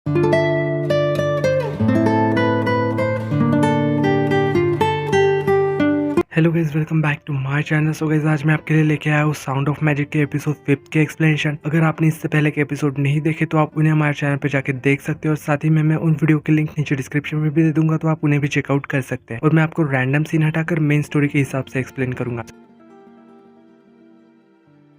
Hello guys, welcome back to my channel. So guys, आज मैं आपके लिए लेके आया हूँ साउंड ऑफ मैजिक के एपिसोड 5 के एक्सप्लेनेशन। अगर आपने इससे पहले के एपिसोड नहीं देखे तो आप उन्हें हमारे चैनल पे जाके देख सकते हो, और साथ ही में मैं उन वीडियो के लिंक नीचे डिस्क्रिप्शन में भी दे दूंगा, तो आप उन्हें भी चेकआउट कर सकते हैं। और मैं आपको रैंडम सीन हटाकर मेन स्टोरी के हिसाब से एक्सप्लेन करूंगा।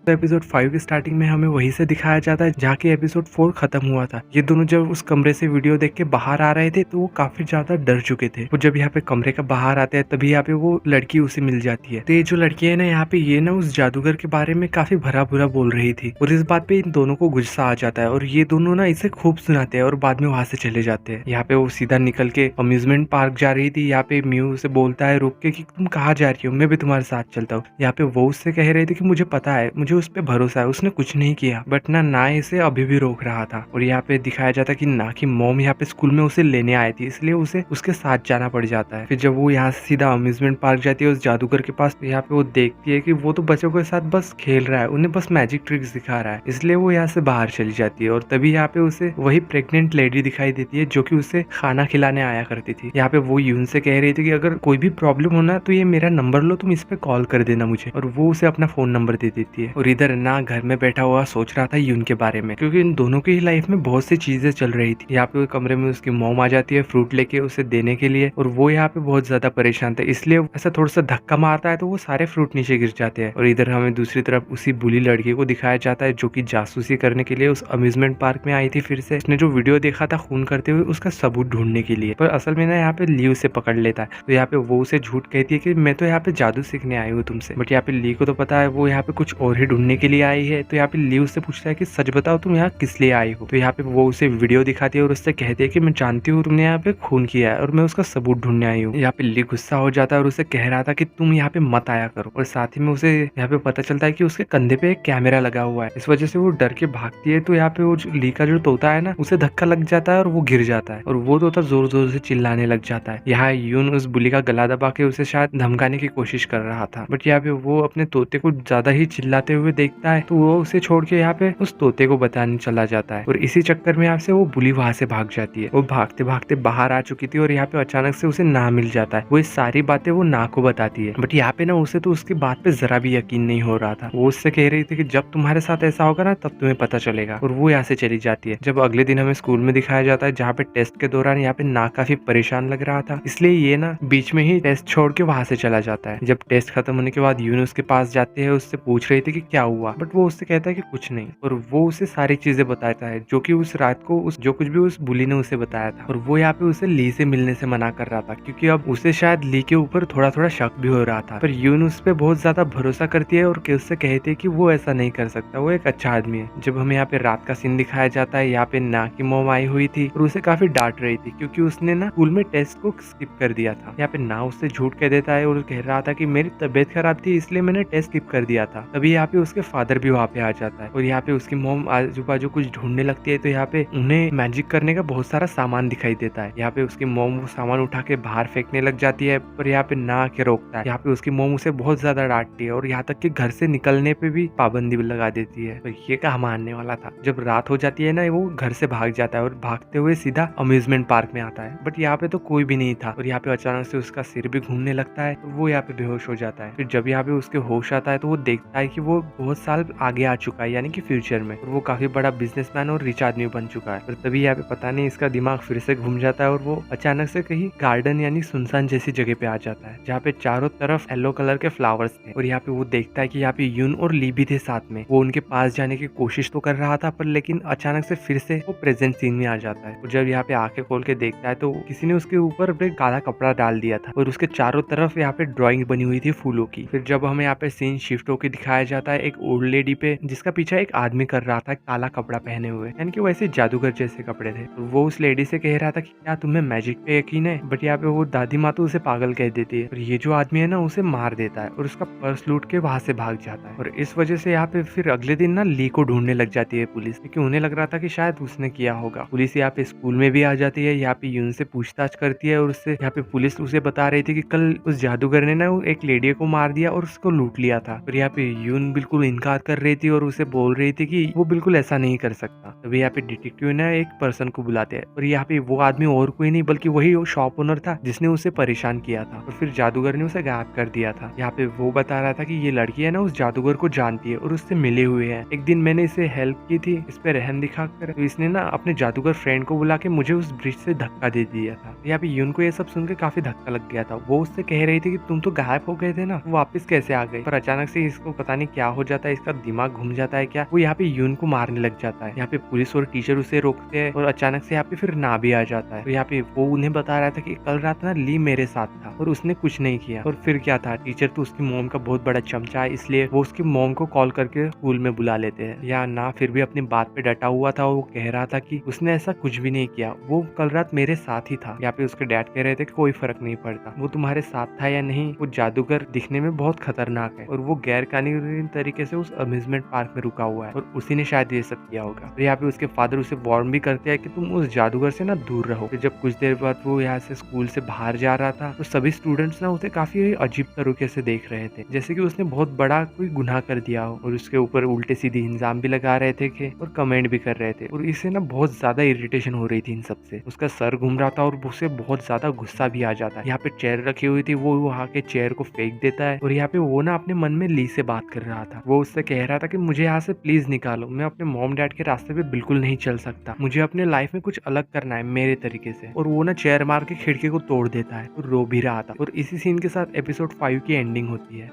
तो एपिसोड 5 की स्टार्टिंग में हमें वहीं से दिखाया जाता है जहाँ की एपिसोड 4 खत्म हुआ था। ये दोनों जब उस कमरे से वीडियो देख के बाहर आ रहे थे तो वो काफी ज्यादा डर चुके थे। वो जब यहाँ पे कमरे का बाहर आते हैं तभी यहाँ पे वो लड़की उसे मिल जाती है। तो ये जो लड़की है ना, यहाँ पे ये ना उस जादूगर के बारे में काफी भरा बुरा बोल रही थी, और इस बात पे इन दोनों को गुस्सा आ जाता है, और ये दोनों ना इसे खूब सुनाते हैं और बाद में वहां से चले जाते हैं। यहाँ पे वो सीधा निकल के अम्यूजमेंट पार्क जा रही थी। यहाँ पे म्यू उसे बोलता है रुक के कि तुम कहाँ जा रही हो, मैं भी तुम्हारे साथ चलता हूँ। यहाँ पे वो उससे कह रही थी कि मुझे पता है, मुझे उस पर भरोसा है, उसने कुछ नहीं किया। बट ना इसे अभी भी रोक रहा था। और यहाँ पे दिखाया जाता कि ना कि मॉम यहाँ पे स्कूल में उसे लेने आई थी, इसलिए उसे उसके साथ जाना पड़ जाता है। फिर जब वो यहाँ से सीधा अम्यूजमेंट पार्क जाती है उस जादूगर के पास, तो यहाँ पे वो देखती है कि वो तो बच्चों के साथ बस खेल रहा है, उन्हें बस मैजिक ट्रिक्स दिखा रहा है, इसलिए वो यहाँ से बाहर चली जाती है। और तभी यहाँ पे उसे वही प्रेग्नेंट लेडी दिखाई देती है जो कि उसे खाना खिलाने आया करती थी। यहाँ पे वो यून से कह रही थी कि अगर कोई भी प्रॉब्लम होना तो ये मेरा नंबर लो, तुम इस पे कॉल कर देना मुझे। और वो उसे अपना फोन नंबर दे देती है। और इधर ना घर में बैठा हुआ सोच रहा था यून के बारे में, क्योंकि इन दोनों की लाइफ में बहुत सी चीजें चल रही थी। यहाँ पे कमरे में उसकी मॉम आ जाती है फ्रूट लेके उसे देने के लिए, और वो यहाँ पे बहुत ज्यादा परेशान था, इसलिए ऐसा थोड़ा सा धक्का मारता है तो वो सारे फ्रूट नीचे गिर जाते हैं। और इधर हमें दूसरी तरफ उसी बुली लड़की को दिखाया जाता है जो कि जासूसी करने के लिए उस अम्यूजमेंट पार्क में आई थी। फिर से उसने जो वीडियो देखा था खून करते हुए, उसका सबूत ढूंढने के लिए, पर असल में ना यहाँ पे ली उसे पकड़ लेता है। तो यहाँ पे वो उसे झूठ कहती है कि मैं तो यहाँ पे जादू सीखने आई हूँ तुमसे। बट यहाँ पे ली को तो पता है वो यहाँ पे कुछ और ही ढूंढने के लिए आई है। तो यहाँ पे ली उससे पूछता है कि सच बताओ तुम यहाँ किस लिए आई हो। तो यहाँ पे वो उसे वीडियो दिखाती है और उससे कहती है कि मैं जानती हूँ तुमने यहाँ पे खून किया है और मैं उसका सबूत ढूंढने आई हूँ। यहाँ पे ली गुस्सा हो जाता है और उसे कह रहा था कि तुम यहाँ पे मत आया करो। और साथ ही में उसे यहाँ पे पता चलता है कि उसके कंधे पे एक कैमरा लगा हुआ है, इस वजह से वो डर के भागती है। तो यहाँ पे वो ली का जो तोता है ना, उसे धक्का लग जाता है और वो गिर जाता है, और वो तोता जोर जोर से चिल्लाने लग जाता है। यहाँ यून उस बुली का गला दबा के उसे शायद धमकाने की कोशिश कर रहा था, बट यहाँ पे वो अपने तोते को ज्यादा ही चिल्लाते हुए देखता है, तो वो उसे छोड़ के यहाँ पे उस तोते को बताने चला जाता है। और इसी चक्कर में यहाँ से वो बुली वहां से भाग जाती है। वो भागते भागते बाहर आ चुकी थी और यहाँ पे अचानक से उसे ना मिल जाता है। वो इस सारी बातें वो ना को बताती है, बट यहाँ पे ना उसे तो उसकी बात पे जरा भी यकीन नहीं हो रहा था। वो उससे कह रही थी कि जब तुम्हारे साथ ऐसा होगा ना तब तुम्हें पता चलेगा। और वो यहाँ से चली जाती है। जब अगले दिन हमें स्कूल में दिखाया जाता है जहाँ पे टेस्ट के दौरान यहाँ पे ना काफी परेशान लग रहा था, इसलिए ये ना बीच में ही टेस्ट छोड़ के वहां से चला जाता है। जब टेस्ट खत्म होने के बाद यून उसके पास जाते हैं, उससे पूछ रही थी कि क्या हुआ, बट वो उससे कहता है कि कुछ नहीं। और वो उसे सारी चीजें बताता है जो कि उस रात को जो कुछ भी उस बुली ने उसे बताया था। और वो यहाँ पे उसे ली से मिलने से मना कर रहा था, क्योंकि अब उसे शायद ली के ऊपर थोड़ा थोड़ा शक भी हो रहा था। पर यून उस पर बहुत ज्यादा भरोसा करती है और उससे कहती है कि वो ऐसा नहीं कर सकता, वो एक अच्छा आदमी है। जब हमें यहाँ पे रात का सीन दिखाया जाता है, यहाँ पे ना की मोम आई हुई थी और उसे काफी डांट रही थी क्योंकि उसने ना स्कूल में टेस्ट को स्किप कर दिया था। यहाँ पे ना उससे झूठ कह देता है और कह रहा था कि मेरी तबीयत खराब थी इसलिए मैंने टेस्ट स्किप कर दिया था। तभी यहाँ पे उसके फादर भी वहाँ पे आ जाता है और यहाँ पे उसकी मोम आजू बाजू कुछ ढूंढने लगती है। तो यहाँ पे उन्हें मैजिक करने का बहुत सारा सामान दिखाई देता है। यहाँ पे उसकी मोम वो सामान उठा के बाहर फेंकने लग जाती है, पर यहाँ पे ना के रोकता है। यहाँ पे उसकी मोम उसे बहुत ज्यादा डांटती है और यहाँ तक कि घर से निकलने पे भी पाबंदी लगा देती है। तो ये कहा मानने वाला था। जब रात हो जाती है ना, वो घर से भाग जाता है और भागते हुए सीधा अम्यूजमेंट पार्क में आता है, बट यहाँ पे तो कोई भी नहीं था। और यहाँ पे अचानक से उसका सिर भी घूमने लगता है, तो वो यहाँ पे बेहोश हो जाता है। फिर जब यहाँ पे उसके होश आता है तो वो देखता है कि वो बहुत साल आगे आ चुका है, यानी कि फ्यूचर में, और वो काफी बड़ा बिजनेसमैन और रिच आदमी बन चुका है। और तभी यहाँ पे पता नहीं इसका दिमाग फिर से घूम जाता है और वो अचानक से कहीं गार्डन यानी सुनसान जैसी जगह पे आ जाता है जहाँ पे चारों तरफ येलो कलर के फ्लावर्स थे। और यहाँ पे वो देखता है कि यहाँ पे यून और ली भी थे साथ में। वो उनके पास जाने की कोशिश तो कर रहा था, पर लेकिन अचानक से फिर से वो प्रेजेंट सीन में आ जाता है। और जब यहाँ पे आंखें खोल के देखता है तो किसी ने उसके ऊपर काला कपड़ा डाल दिया था और उसके चारों तरफ यहाँ पे ड्राइंग बनी हुई थी फूलों की। फिर जब हमें यहाँ पे सीन शिफ्ट होकर दिखाया जाता है एक ओल्ड लेडी पे, जिसका पीछा एक आदमी कर रहा था काला कपड़ा पहने हुए, यानी कि वैसे जादूगर जैसे कपड़े थे। तो वो उस लेडी से कह रहा था कि क्या तुम्हें मैजिक पे यकीन है, बट यहाँ पे वो दादी माँ तो उसे पागल कह देती है। और ये जो आदमी है ना उसे मार देता है और उसका पर्स लूट के वहां से भाग जाता है। और इस वजह से यहाँ पे फिर अगले दिन ना ली को ढूंढने लग जाती है पुलिस, क्योंकि उन्हें लग रहा था कि शायद उसने किया होगा। पुलिस यहाँ पे स्कूल में भी आ जाती है, यहाँ पे यून से पूछताछ करती है और उससे यहाँ पे पुलिस उसे बता रही थी कि कल उस जादूगर ने ना एक लेडी को मार दिया और उसको लूट लिया था। और यहाँ पे यून बिल्कुल इनकार कर रही थी और उसे बोल रही थी कि वो बिल्कुल ऐसा नहीं कर सकता। तभी यहाँ पे डिटेक्टिव ना एक पर्सन को बुलाते हैं और यहाँ पे वो आदमी और कोई नहीं बल्कि वही वो शॉप ओनर था जिसने उसे परेशान किया था और फिर जादूगर ने उसे गायब कर दिया था। यहाँ पे वो बता रहा था कि ये लड़की है ना उस जादूगर को जानती है और उससे मिले हुए हैं। एक दिन मैंने इसे हेल्प की थी, इस पे रहम दिखाकर, तो इसने ना अपने जादूगर फ्रेंड को बुला के मुझे उस ब्रिज से धक्का दे दिया था। यहाँ पे यून को ये सब सुनकर काफी धक्का लग गया था। वो उससे कह रही थी कि तुम तो गायब हो गए थे ना, वापस कैसे आ गए? पर अचानक से इसको पता नहीं क्या हो जाता है, इसका दिमाग घूम जाता है क्या, वो यहाँ पे यून को मारने लग जाता है। यहाँ पे पुलिस और टीचर उसे रोकते हैं और अचानक से यहाँ पे फिर ना भी आ जाता है। तो यहाँ पे वो उन्हें बता रहा था कि कल रात ना ली मेरे साथ था और उसने कुछ नहीं किया। और फिर क्या था, टीचर तो उसकी मोम का बहुत बड़ा चमचा है, इसलिए वो उसकी मोम को कॉल करके स्कूल में बुला लेते हैं। या ना फिर भी अपनी बात पे डटा हुआ था, वो कह रहा था कि उसने ऐसा कुछ भी नहीं किया, वो कल रात मेरे साथ ही था। यहाँ पे उसके डैड कह रहे थे कि कोई फर्क नहीं पड़ता, वो तुम्हारे साथ था या नहीं, वो जादूगर दिखने में बहुत खतरनाक है और वो गैर कानूनी तरीके से उस अम्यूजमेंट पार्क में रुका हुआ है और उसी ने शायद ये सब किया होगा। और यहाँ पे उसके फादर उसे वार्न भी करते हैं कि तुम उस जादूगर से ना दूर रहो। फिर जब कुछ देर बाद वो यहाँ से स्कूल से बाहर जा रहा था तो सभी स्टूडेंट्स ना उसे काफी अजीब तरीके से देख रहे थे, जैसे कि उसने बहुत बड़ा कोई गुनाह कर दिया हो, और उसके ऊपर उल्टे सीधे इल्जाम भी लगा रहे थे और कमेंट भी कर रहे थे। और इसे ना बहुत ज्यादा इरिटेशन हो रही थी इन सबसे, उसका सर घूम रहा था और उसे बहुत ज्यादा गुस्सा भी आ जाता है। यहाँ पे चेयर रखी हुई थी, वो वहाँ के चेयर को फेंक देता है और यहाँ पे वो ना अपने मन में ली से बात कर रहा था। वो उससे कह रहा था कि मुझे यहाँ से प्लीज निकालो, मैं अपने मॉम डैड के रास्ते पे बिल्कुल नहीं चल सकता, मुझे अपने लाइफ में कुछ अलग करना है मेरे तरीके से। और वो ना चेयर मार के खिड़की को तोड़ देता है और रो भी रहा था। और इसी सीन के साथ एपिसोड 5 की एंडिंग होती है।